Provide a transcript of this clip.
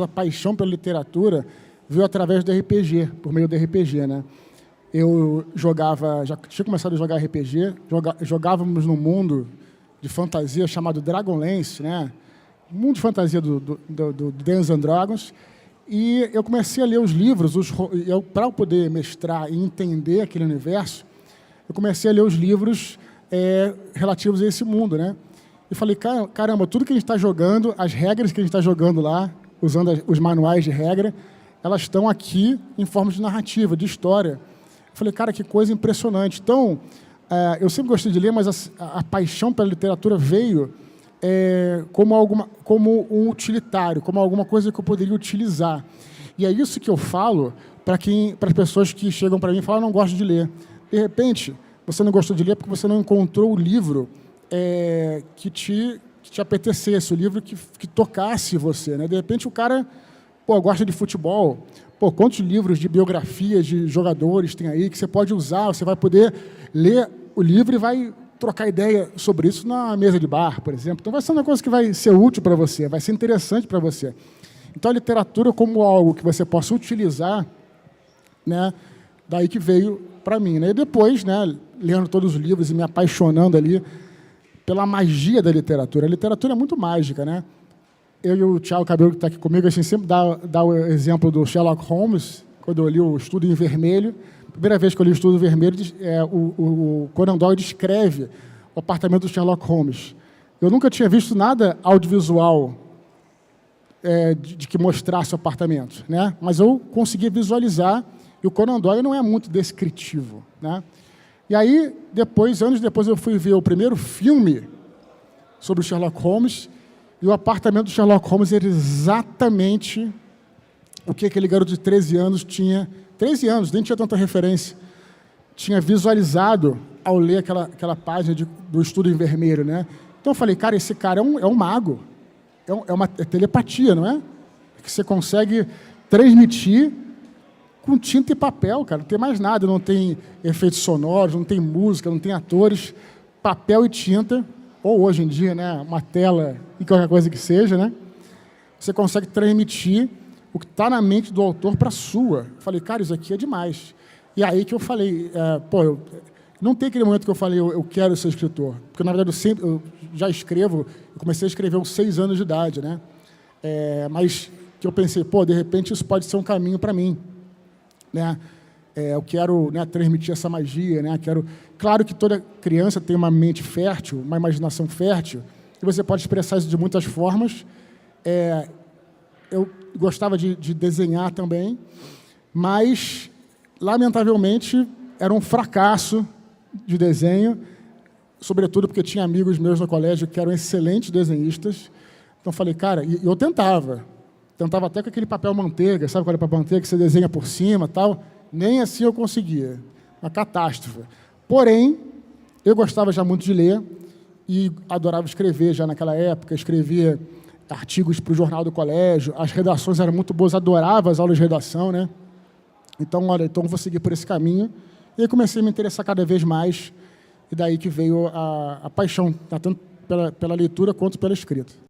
a paixão pela literatura veio através do RPG, por meio do RPG, né? Eu jogava, já tinha começado a jogar RPG, jogávamos num mundo de fantasia chamado Dragonlance, né? Um mundo de fantasia do Dungeons and Dragons, e eu comecei a ler os livros, para eu poder mestrar e entender aquele universo, eu comecei a ler os livros relativos a esse mundo, né? E falei, caramba, tudo que a gente está jogando, as regras que a gente está jogando lá, usando os manuais de regra, elas estão aqui em forma de narrativa, de história. Eu falei, cara, que coisa impressionante. Então, eu sempre gostei de ler, mas a paixão pela literatura veio como um utilitário, como alguma coisa que eu poderia utilizar. E é isso que eu falo para as pessoas que chegam para mim e falam, não gosto de ler. De repente, você não gostou de ler porque você não encontrou o livro que te apetecesse, o livro que tocasse você, né? De repente, o cara gosta de futebol. Quantos livros de biografias de jogadores tem aí que você pode usar, você vai poder ler o livro e vai trocar ideia sobre isso na mesa de bar, por exemplo. Então, vai ser uma coisa que vai ser útil para você, vai ser interessante para você. Então, a literatura como algo que você possa utilizar, né, daí que veio para mim, né? E depois, né, lendo todos os livros e me apaixonando ali pela magia da literatura. A literatura é muito mágica, né? Eu e o Thiago Cabelo, que está aqui comigo, a gente sempre dá o exemplo do Sherlock Holmes, quando eu li o Estudo em Vermelho. Primeira vez que eu li o Estudo em Vermelho, o Conan Doyle descreve o apartamento do Sherlock Holmes. Eu nunca tinha visto nada audiovisual de que mostrasse o apartamento, né? Mas eu conseguia visualizar, e o Conan Doyle não é muito descritivo, né? E aí, anos depois, eu fui ver o primeiro filme sobre o Sherlock Holmes, e o apartamento do Sherlock Holmes era exatamente o que aquele garoto de 13 anos tinha... 13 anos, nem tinha tanta referência. Tinha visualizado ao ler aquela página do Estudo em Vermelho, né? Então eu falei, cara, esse cara é um mago. É uma telepatia, não é? Que você consegue transmitir com tinta e papel, cara. Não tem mais nada, não tem efeitos sonoros, não tem música, não tem atores. Papel e tinta... ou hoje em dia, né, uma tela e qualquer coisa que seja, né, você consegue transmitir o que está na mente do autor para a sua. Eu falei, cara, isso aqui é demais. E aí que eu falei, não tem aquele momento que eu falei, eu quero ser escritor. Porque, na verdade, eu já escrevo, eu comecei a escrever aos 6 anos de idade, né, mas que eu pensei, de repente isso pode ser um caminho para mim, né. Eu quero, né, transmitir essa magia, né? Claro que toda criança tem uma mente fértil, uma imaginação fértil, e você pode expressar isso de muitas formas. Eu gostava de desenhar também, mas, lamentavelmente, era um fracasso de desenho, sobretudo porque tinha amigos meus no colégio que eram excelentes desenhistas. Então, falei, cara, e eu tentava até com aquele papel manteiga, sabe qual é o papel manteiga, que você desenha por cima e tal. Nem assim eu conseguia. Uma catástrofe. Porém, eu gostava já muito de ler e adorava escrever já naquela época. Escrevia artigos para o jornal do colégio. As redações eram muito boas, adorava as aulas de redação, né? Então, então vou seguir por esse caminho. E aí comecei a me interessar cada vez mais. E daí que veio a paixão, tanto pela leitura quanto pela escrita.